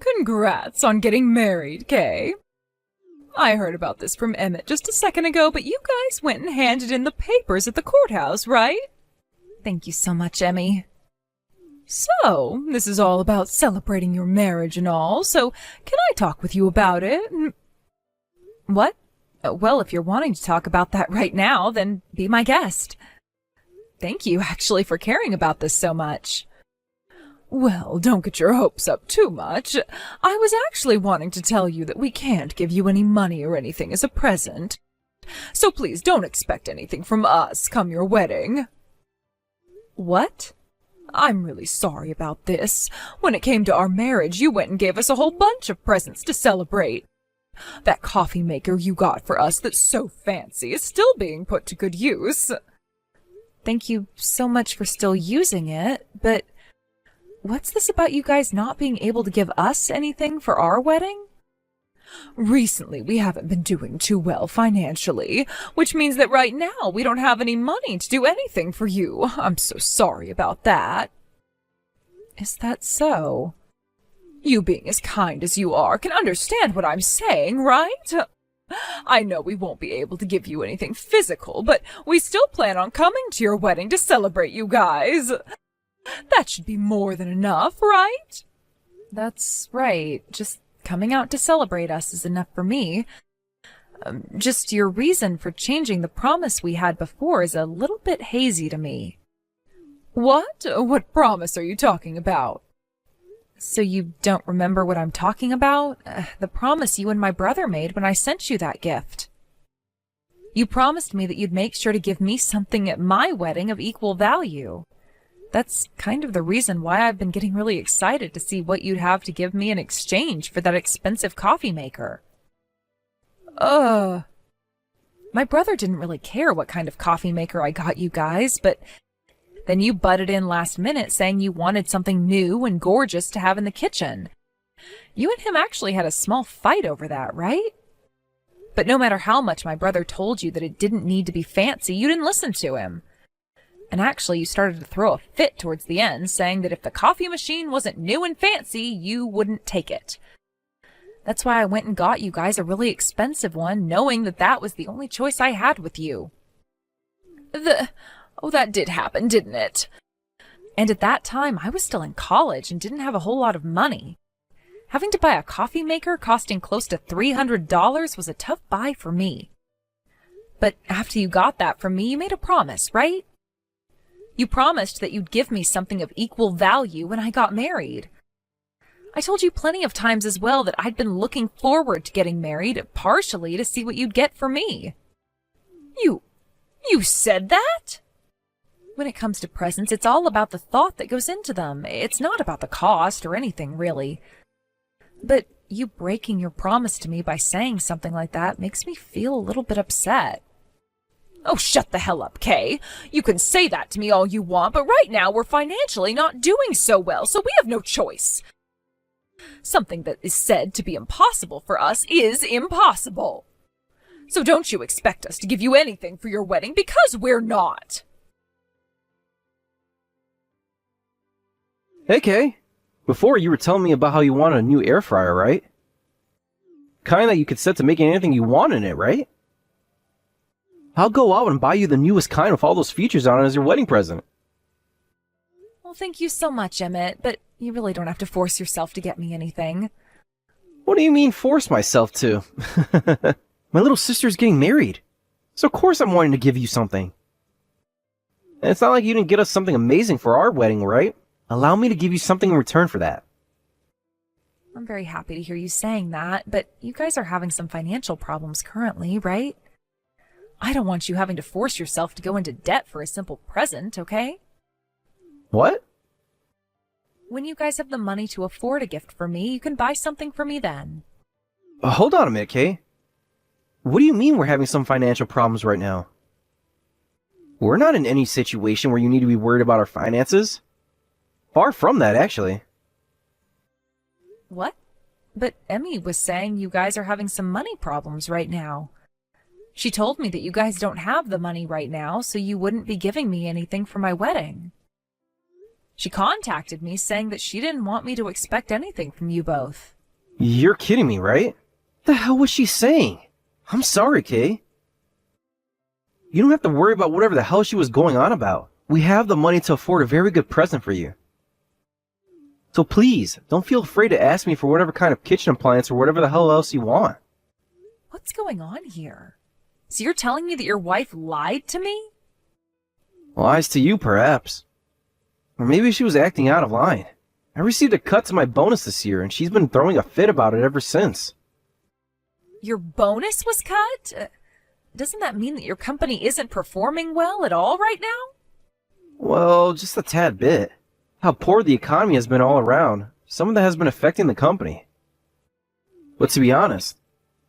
Congrats on getting married, Kay. I heard about this from Emmett just a second ago, but you guys went and handed in the papers at the courthouse, right? Thank you so much, Emmy. So, this is all about celebrating your marriage and all, so can I talk with you about it? What? Well, if you're wanting to talk about that right now, then be my guest. Thank you, actually, for caring about this so much. Well, don't get your hopes up too much. I was actually wanting to tell you that we can't give you any money or anything as a present. So please don't expect anything from us come your wedding. What? I'm really sorry about this. When it came to our marriage, you went and gave us a whole bunch of presents to celebrate. That coffee maker you got for us that's so fancy is still being put to good use. Thank you so much for still using it, but what's this about you guys not being able to give us anything for our wedding? Recently, we haven't been doing too well financially, which means that right now we don't have any money to do anything for you. I'm so sorry about that. Is that so? You being as kind as you are can understand what I'm saying, right? I know we won't be able to give you anything physical, but we still plan on coming to your wedding to celebrate you guys. That should be more than enough, right? That's right. Just coming out to celebrate us is enough for me. Just your reason for changing the promise we had before is a little bit hazy to me. What? What promise are you talking about? So you don't remember what I'm talking about? The promise you and my brother made when I sent you that gift. You promised me that you'd make sure to give me something at my wedding of equal value. That's kind of the reason why I've been getting really excited to see what you'd have to give me in exchange for that expensive coffee maker. My brother didn't really care what kind of coffee maker I got you guys, but then you butted in last minute saying you wanted something new and gorgeous to have in the kitchen. You and him actually had a small fight over that, right? But no matter how much my brother told you that it didn't need to be fancy, you didn't listen to him. And actually, you started to throw a fit towards the end, saying that if the coffee machine wasn't new and fancy, you wouldn't take it. That's why I went and got you guys a really expensive one, knowing that that was the only choice I had with you. Oh, that did happen, didn't it? And at that time, I was still in college and didn't have a whole lot of money. Having to buy a coffee maker costing close to $300 was a tough buy for me. But after you got that from me, you made a promise, right? You promised that you'd give me something of equal value when I got married. I told you plenty of times as well that I'd been looking forward to getting married, partially to see what you'd get for me. You said that? When it comes to presents, it's all about the thought that goes into them. It's not about the cost or anything, really. But you breaking your promise to me by saying something like that makes me feel a little bit upset. Oh, shut the hell up, Kay. You can say that to me all you want, but right now we're financially not doing so well, so we have no choice. Something that is said to be impossible for us is impossible. So don't you expect us to give you anything for your wedding, because we're not. Hey, Kay. Before, you were telling me about how you wanted a new air fryer, right? Kind that you could set to making anything you want in it, right? I'll go out and buy you the newest kind with all those features on it as your wedding present. Well, thank you so much, Emmett, but you really don't have to force yourself to get me anything. What do you mean, force myself to? My little sister's getting married, so of course I'm wanting to give you something. And it's not like you didn't get us something amazing for our wedding, right? Allow me to give you something in return for that. I'm very happy to hear you saying that, but you guys are having some financial problems currently, right? I don't want you having to force yourself to go into debt for a simple present, okay? What? When you guys have the money to afford a gift for me, you can buy something for me then. Hold on a minute, Kay. What do you mean we're having some financial problems right now? We're not in any situation where you need to be worried about our finances. Far from that, actually. What? But Emmy was saying you guys are having some money problems right now. She told me that you guys don't have the money right now, so you wouldn't be giving me anything for my wedding. She contacted me saying that she didn't want me to expect anything from you both. You're kidding me, right? What the hell was she saying? I'm sorry, Kay. You don't have to worry about whatever the hell she was going on about. We have the money to afford a very good present for you. So please, don't feel afraid to ask me for whatever kind of kitchen appliance or whatever the hell else you want. What's going on here? So you're telling me that your wife lied to me? Lies to you, perhaps. Or maybe she was acting out of line. I received a cut to my bonus this year, and she's been throwing a fit about it ever since. Your bonus was cut? Doesn't that mean that your company isn't performing well at all right now? Well, just a tad bit. How poor the economy has been all around, some of that has been affecting the company. But to be honest,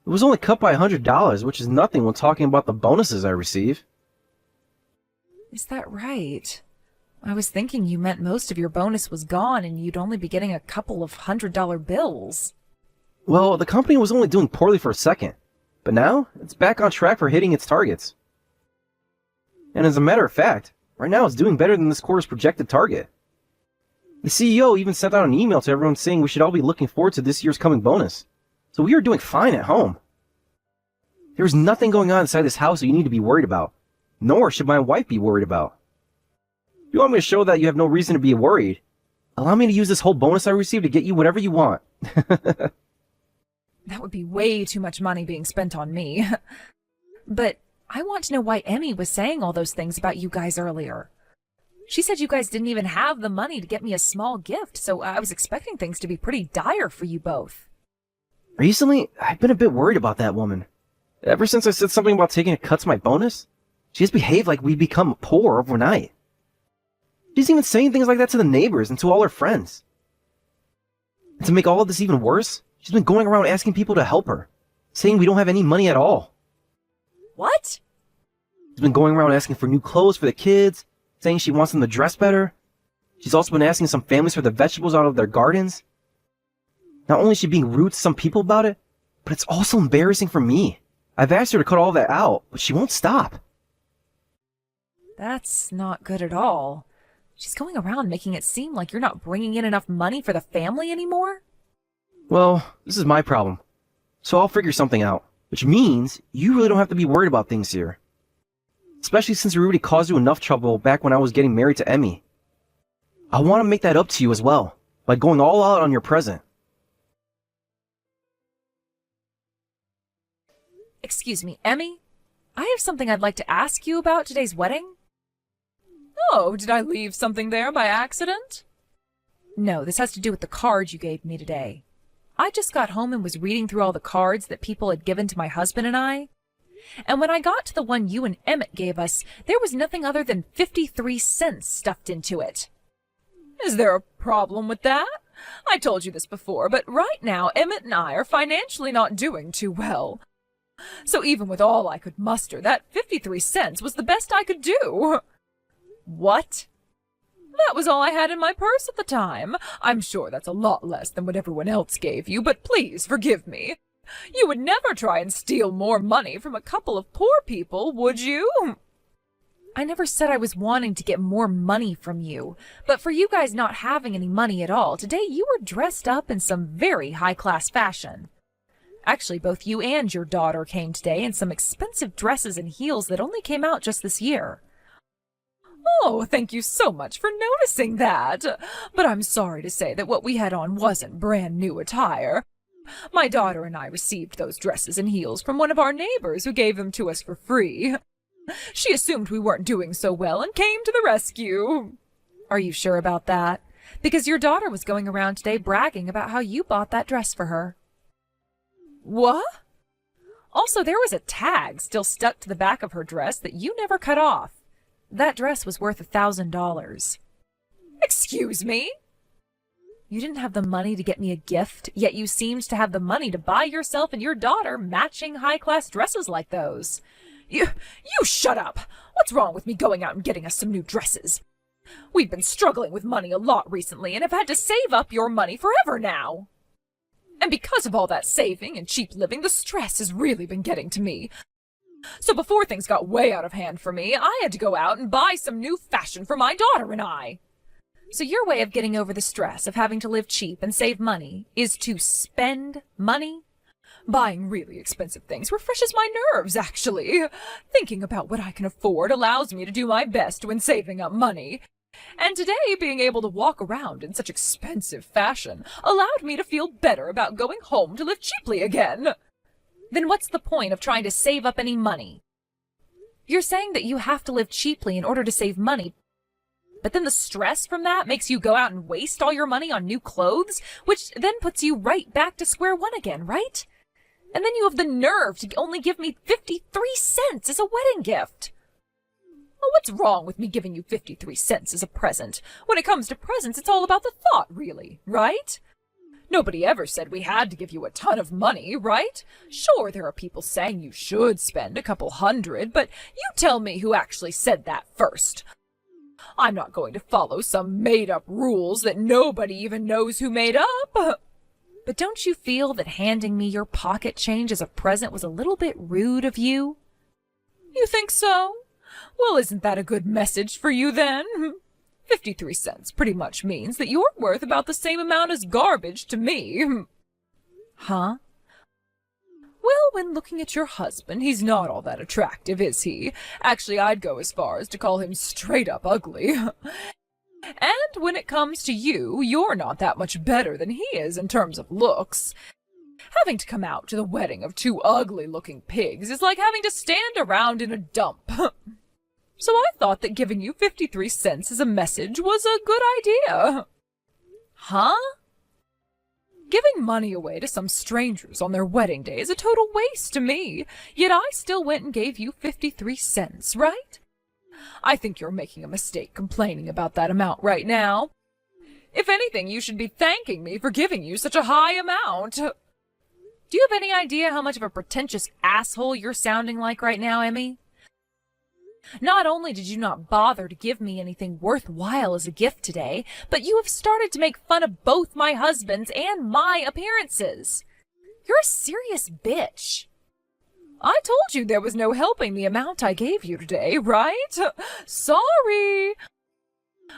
it was only cut by $100, which is nothing when talking about the bonuses I receive. Is that right? I was thinking you meant most of your bonus was gone and you'd only be getting a couple of $100 bills. Well, the company was only doing poorly for a second, but now it's back on track for hitting its targets. And as a matter of fact, right now it's doing better than this quarter's projected target. The CEO even sent out an email to everyone saying we should all be looking forward to this year's coming bonus. So we are doing fine at home. There's nothing going on inside this house that you need to be worried about, nor should my wife be worried about. If you want me to show that you have no reason to be worried, allow me to use this whole bonus I received to get you whatever you want. That would be way too much money being spent on me. But I want to know why Emmy was saying all those things about you guys earlier. She said you guys didn't even have the money to get me a small gift, so I was expecting things to be pretty dire for you both. Recently, I've been a bit worried about that woman. Ever since I said something about taking a cut to my bonus, she has behaved like we'd become poor overnight. She's even saying things like that to the neighbors and to all her friends. And to make all of this even worse, she's been going around asking people to help her, saying we don't have any money at all. What? She's been going around asking for new clothes for the kids, saying she wants them to dress better. She's also been asking some families for the vegetables out of their gardens. Not only is she being rude to some people about it, but it's also embarrassing for me. I've asked her to cut all that out, but she won't stop. That's not good at all. She's going around making it seem like you're not bringing in enough money for the family anymore? Well, this is my problem. So I'll figure something out, which means you really don't have to be worried about things here. Especially since we already caused you enough trouble back when I was getting married to Emmy. I want to make that up to you as well, by going all out on your present. Excuse me, Emmy? I have something I'd like to ask you about today's wedding. Oh, did I leave something there by accident? No, this has to do with the card you gave me today. I just got home and was reading through all the cards that people had given to my husband and I. And when I got to the one you and Emmett gave us, there was nothing other than 53 cents stuffed into it. Is there a problem with that? I told you this before, but right now Emmett and I are financially not doing too well. So even with all I could muster, that 53 cents was the best I could do. What? That was all I had in my purse at the time. I'm sure that's a lot less than what everyone else gave you, but please forgive me. You would never try and steal more money from a couple of poor people, would you? I never said I was wanting to get more money from you, but for you guys not having any money at all, today you were dressed up in some very high-class fashion. Actually, both you and your daughter came today in some expensive dresses and heels that only came out just this year. Oh, thank you so much for noticing that. But I'm sorry to say that what we had on wasn't brand new attire. My daughter and I received those dresses and heels from one of our neighbors who gave them to us for free. She assumed we weren't doing so well and came to the rescue. Are you sure about that? Because your daughter was going around today bragging about how you bought that dress for her. What? Also, there was a tag still stuck to the back of her dress that you never cut off. That dress was worth $1,000. Excuse me? You didn't have the money to get me a gift, yet you seemed to have the money to buy yourself and your daughter matching high-class dresses like those. You shut up! What's wrong with me going out and getting us some new dresses? We've been struggling with money a lot recently and have had to save up your money forever now. And because of all that saving and cheap living, the stress has really been getting to me. So before things got way out of hand for me, I had to go out and buy some new fashion for my daughter and I. So your way of getting over the stress of having to live cheap and save money is to spend money? Buying really expensive things refreshes my nerves, actually. Thinking about what I can afford allows me to do my best when saving up money. And today, being able to walk around in such expensive fashion allowed me to feel better about going home to live cheaply again. Then what's the point of trying to save up any money? You're saying that you have to live cheaply in order to save money, but then the stress from that makes you go out and waste all your money on new clothes, which then puts you right back to square one again, right? And then you have the nerve to only give me 53 cents as a wedding gift. Well, what's wrong with me giving you 53 cents as a present? When it comes to presents, it's all about the thought, really, right? Nobody ever said we had to give you a ton of money, right? Sure, there are people saying you should spend a couple hundred, but you tell me who actually said that first. I'm not going to follow some made-up rules that nobody even knows who made up. But don't you feel that handing me your pocket change as a present was a little bit rude of you? You think so? Well, isn't that a good message for you then? 53 cents pretty much means that you're worth about the same amount as garbage to me. Huh? Well, when looking at your husband, he's not all that attractive, is he? Actually, I'd go as far as to call him straight up ugly. And when it comes to you, you're not that much better than he is in terms of looks. Having to come out to the wedding of two ugly-looking pigs is like having to stand around in a dump. So I thought that giving you 53 cents as a message was a good idea. Huh? Giving money away to some strangers on their wedding day is a total waste to me, yet I still went and gave you 53 cents, right? I think you're making a mistake complaining about that amount right now. If anything, you should be thanking me for giving you such a high amount. Do you have any idea how much of a pretentious asshole you're sounding like right now, Emmy? Not only did you not bother to give me anything worthwhile as a gift today, but you have started to make fun of both my husband's and my appearances. You're a serious bitch. I told you there was no helping the amount I gave you today, right? Sorry.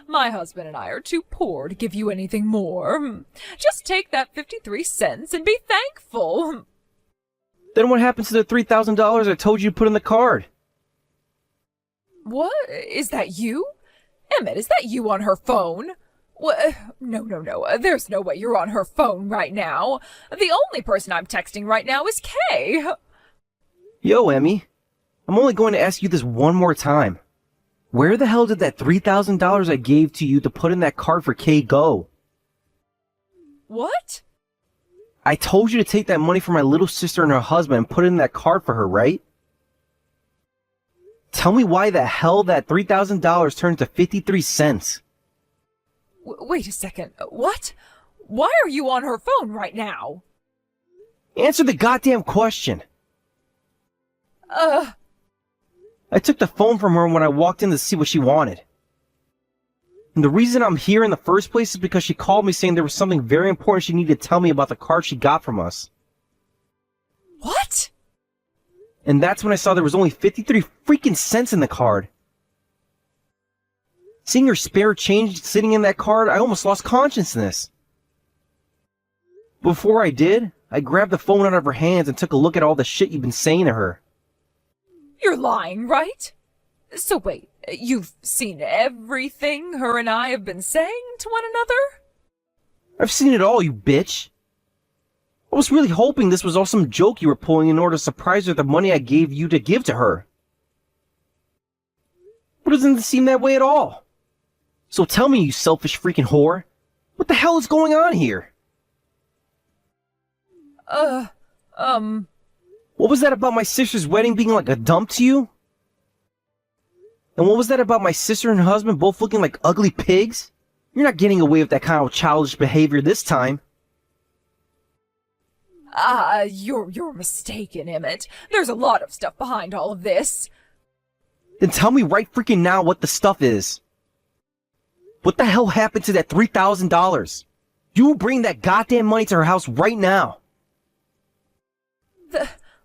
My husband and I are too poor to give you anything more. Just take that 53 cents and be thankful. Then what happened to the $3,000 I told you to put in the card? What? Is that you? Emmett, is that you on her phone? What? No. There's no way you're on her phone right now. The only person I'm texting right now is Kay. Yo, Emmy. I'm only going to ask you this one more time. Where the hell did that $3,000 I gave to you to put in that card for Kay go? What? I told you to take that money from my little sister and her husband and put it in that card for her, right? Tell me why the hell that $3,000 turned to 53 cents. Wait a second. What? Why are you on her phone right now? Answer the goddamn question. I took the phone from her when I walked in to see what she wanted. And the reason I'm here in the first place is because she called me saying there was something very important she needed to tell me about the card she got from us. What? And that's when I saw there was only 53 freaking cents in the card. Seeing her spare change sitting in that card, I almost lost consciousness. Before I did, I grabbed the phone out of her hands and took a look at all the shit you've been saying to her. You're lying, right? So wait, you've seen everything her and I have been saying to one another? I've seen it all, you bitch. I was really hoping this was all some joke you were pulling in order to surprise her with the money I gave you to give to her. But it doesn't seem that way at all. So tell me, you selfish freaking whore, what the hell is going on here? What was that about my sister's wedding being like a dump to you? And what was that about my sister and her husband both looking like ugly pigs? You're not getting away with that kind of childish behavior this time. You're mistaken, Emmett. There's a lot of stuff behind all of this. Then tell me right freaking now what the stuff is. What the hell happened to that $3,000? You bring that goddamn money to her house right now.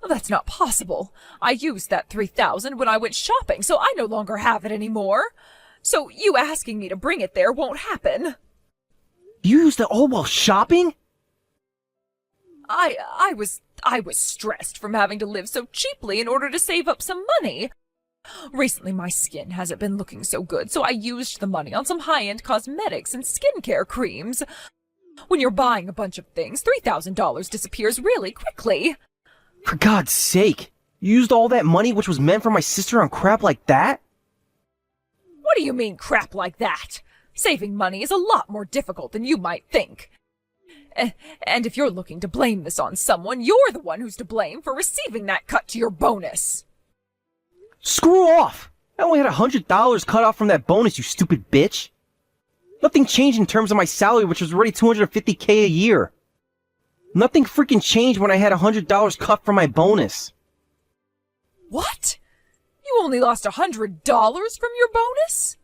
That's not possible. I used that $3,000 when I went shopping, so I no longer have it anymore. So you asking me to bring it there won't happen. You used it all while shopping? I was stressed from having to live so cheaply in order to save up some money. Recently my skin hasn't been looking so good, so I used the money on some high-end cosmetics and skincare creams. When you're buying a bunch of things, $3,000 disappears really quickly. For God's sake, you used all that money which was meant for my sister on crap like that? What do you mean crap like that? Saving money is a lot more difficult than you might think. And if you're looking to blame this on someone, you're the one who's to blame for receiving that cut to your bonus. Screw off! I only had $100 cut off from that bonus, you stupid bitch. Nothing changed in terms of my salary, which was already $250K a year. Nothing freaking changed when I had $100 cut from my bonus. What? You only lost $100 from your bonus?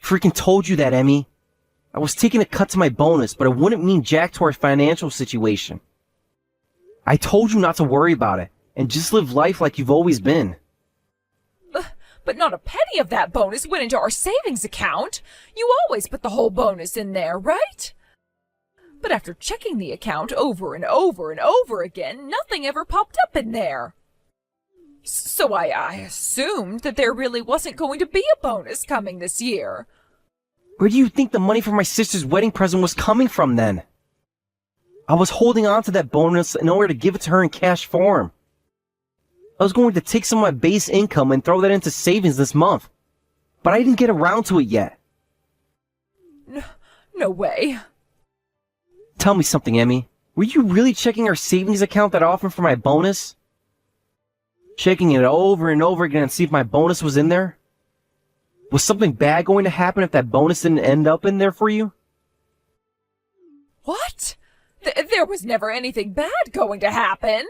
Freaking told you that, Emmy. I was taking a cut to my bonus, but it wouldn't mean jack to our financial situation. I told you not to worry about it, and just live life like you've always been. But not a penny of that bonus went into our savings account. You always put the whole bonus in there, right? But after checking the account over and over and over again, nothing ever popped up in there. So I assumed that there really wasn't going to be a bonus coming this year. Where do you think the money for my sister's wedding present was coming from then? I was holding on to that bonus in order to give it to her in cash form. I was going to take some of my base income and throw that into savings this month. But I didn't get around to it yet. No way. Tell me something, Emmy. Were you really checking our savings account that often for my bonus? Checking it over and over again to see if my bonus was in there? Was something bad going to happen if that bonus didn't end up in there for you? What? There was never anything bad going to happen.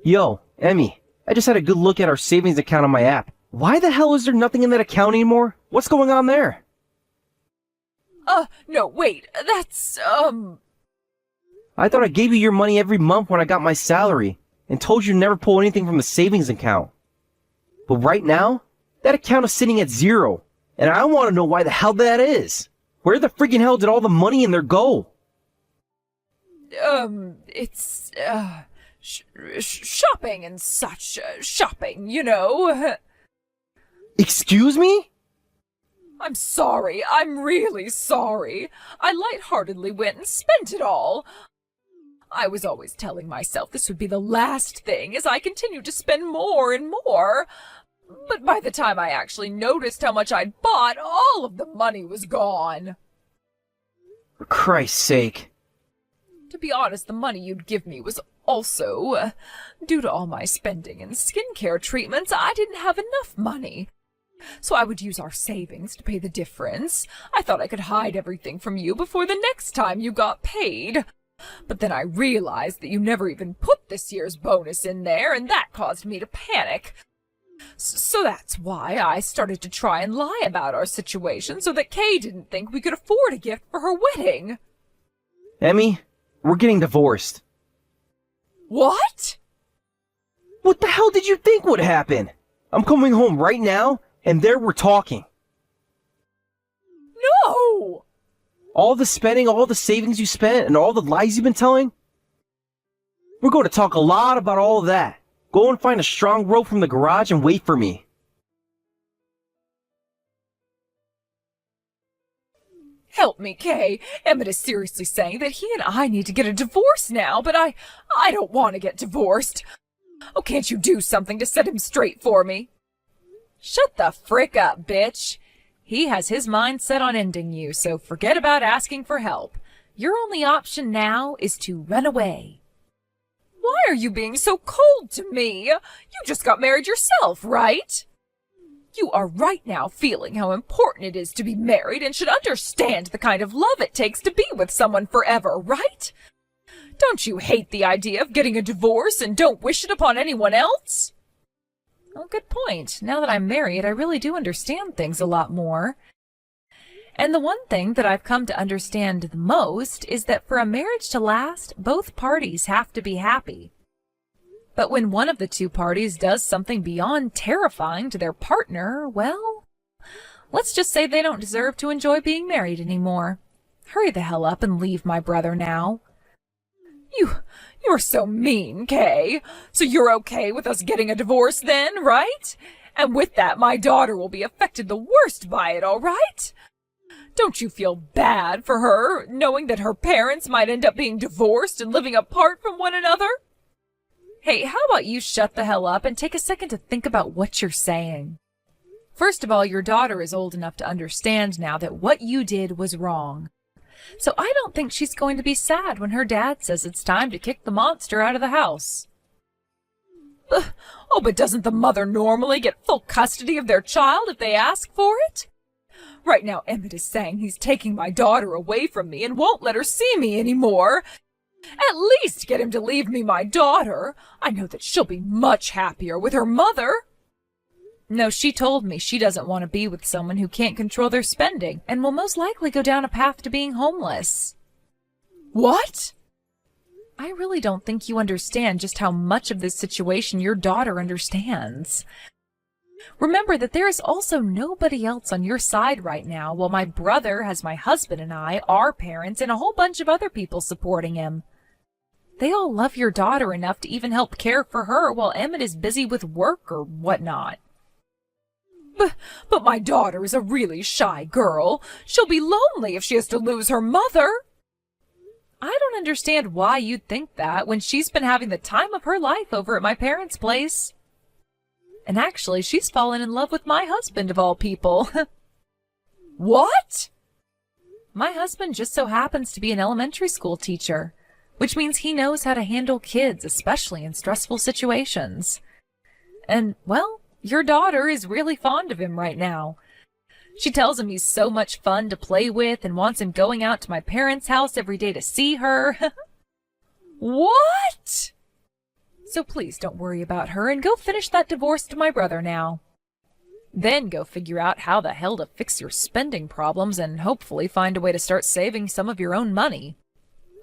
Yo, Emmy, I just had a good look at our savings account on my app. Why the hell is there nothing in that account anymore? What's going on there? No, wait, that's, I thought I gave you your money every month when I got my salary, and told you to never pull anything from the savings account. But right now, that account is sitting at zero, and I want to know why the hell that is. Where the freaking hell did all the money in there go? It's, shopping and such. Shopping, you know. Excuse me? I'm sorry. I'm really sorry. I lightheartedly went and spent it all. I was always telling myself this would be the last thing as I continued to spend more and more. But by the time I actually noticed how much I'd bought, all of the money was gone. For Christ's sake. To be honest, the money you'd give me was also, due to all my spending and skincare treatments, I didn't have enough money. So I would use our savings to pay the difference. I thought I could hide everything from you before the next time you got paid. But then I realized that you never even put this year's bonus in there, and that caused me to panic. So that's why I started to try and lie about our situation so that Kay didn't think we could afford a gift for her wedding. Emmy, we're getting divorced. What? What the hell did you think would happen? I'm coming home right now, and there we're talking. No! All the spending, all the savings you spent, and all the lies you've been telling? We're going to talk a lot about all of that. Go and find a strong rope from the garage and wait for me. Help me, Kay. Emmett is seriously saying that he and I need to get a divorce now, but I don't want to get divorced. Oh, can't you do something to set him straight for me? Shut the frick up, bitch. He has his mind set on ending you, so forget about asking for help. Your only option now is to run away. Why are you being so cold to me? You just got married yourself, right? You are right now feeling how important it is to be married and should understand the kind of love it takes to be with someone forever, right? Don't you hate the idea of getting a divorce and don't wish it upon anyone else? Well, good point. Now that I'm married, I really do understand things a lot more. And the one thing that I've come to understand the most is that for a marriage to last, both parties have to be happy. But when one of the two parties does something beyond terrifying to their partner, well, Let's just say they don't deserve to enjoy being married anymore. Hurry the hell up and leave my brother now. You're so mean, Kay. So you're okay with us getting a divorce then, right? And with that, my daughter will be affected the worst by it, all right? Don't you feel bad for her, knowing that her parents might end up being divorced and living apart from one another? Hey, how about you shut the hell up and take a second to think about what you're saying? First of all, your daughter is old enough to understand now that what you did was wrong. So I don't think she's going to be sad when her dad says it's time to kick the monster out of the house. Oh, but doesn't the mother normally get full custody of their child if they ask for it? Right now, Emmett is saying he's taking my daughter away from me and won't let her see me anymore. At least get him to leave me my daughter. I know that she'll be much happier with her mother. No, she told me she doesn't want to be with someone who can't control their spending and will most likely go down a path to being homeless. What? I really don't think you understand just how much of this situation your daughter understands. Remember that there is also nobody else on your side right now, while my brother has my husband and I, our parents, and a whole bunch of other people supporting him. They all love your daughter enough to even help care for her while Emmett is busy with work or whatnot. But my daughter is a really shy girl. She'll be lonely if she has to lose her mother. I don't understand why you'd think that when she's been having the time of her life over at my parents' place. And actually, she's fallen in love with my husband of all people. What? My husband just so happens to be an elementary school teacher, which means he knows how to handle kids, especially in stressful situations. And, well, your daughter is really fond of him right now. She tells him he's so much fun to play with and wants him going out to my parents' house every day to see her. What? So please don't worry about her and go finish that divorce to my brother now. Then go figure out how the hell to fix your spending problems and hopefully find a way to start saving some of your own money.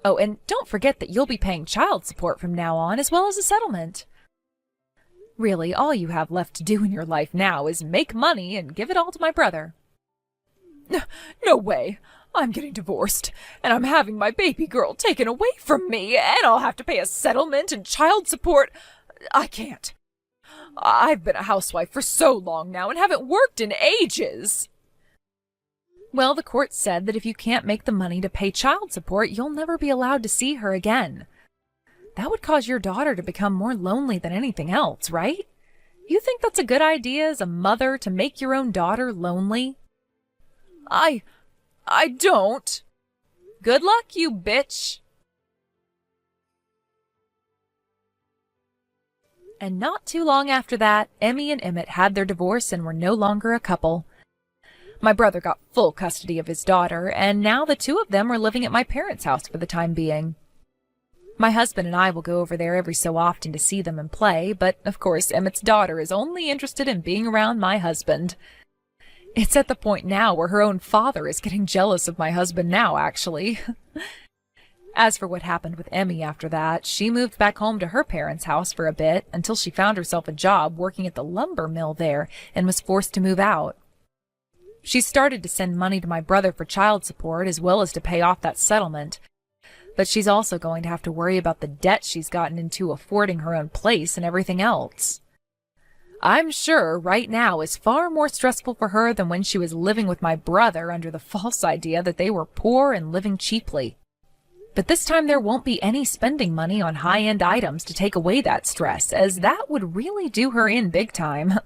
Oh, and don't forget that you'll be paying child support from now on as well as a settlement. Really, all you have left to do in your life now is make money and give it all to my brother. No way. I'm getting divorced, and I'm having my baby girl taken away from me, and I'll have to pay a settlement and child support. I can't. I've been a housewife for so long now and haven't worked in ages. Well, the court said that if you can't make the money to pay child support, you'll never be allowed to see her again. That would cause your daughter to become more lonely than anything else, right? You think that's a good idea as a mother to make your own daughter lonely? I don't. Good luck, you bitch. And not too long after that, Emmy and Emmett had their divorce and were no longer a couple. My brother got full custody of his daughter, and now the two of them are living at my parents' house for the time being. My husband and I will go over there every so often to see them and play, but of course Emmett's daughter is only interested in being around my husband. It's at the point now where her own father is getting jealous of my husband now, actually. As for what happened with Emmy after that, she moved back home to her parents' house for a bit until she found herself a job working at the lumber mill there and was forced to move out. She started to send money to my brother for child support as well as to pay off that settlement, but she's also going to have to worry about the debt she's gotten into affording her own place and everything else. I'm sure right now is far more stressful for her than when she was living with my brother under the false idea that they were poor and living cheaply. But this time there won't be any spending money on high-end items to take away that stress, as that would really do her in big time.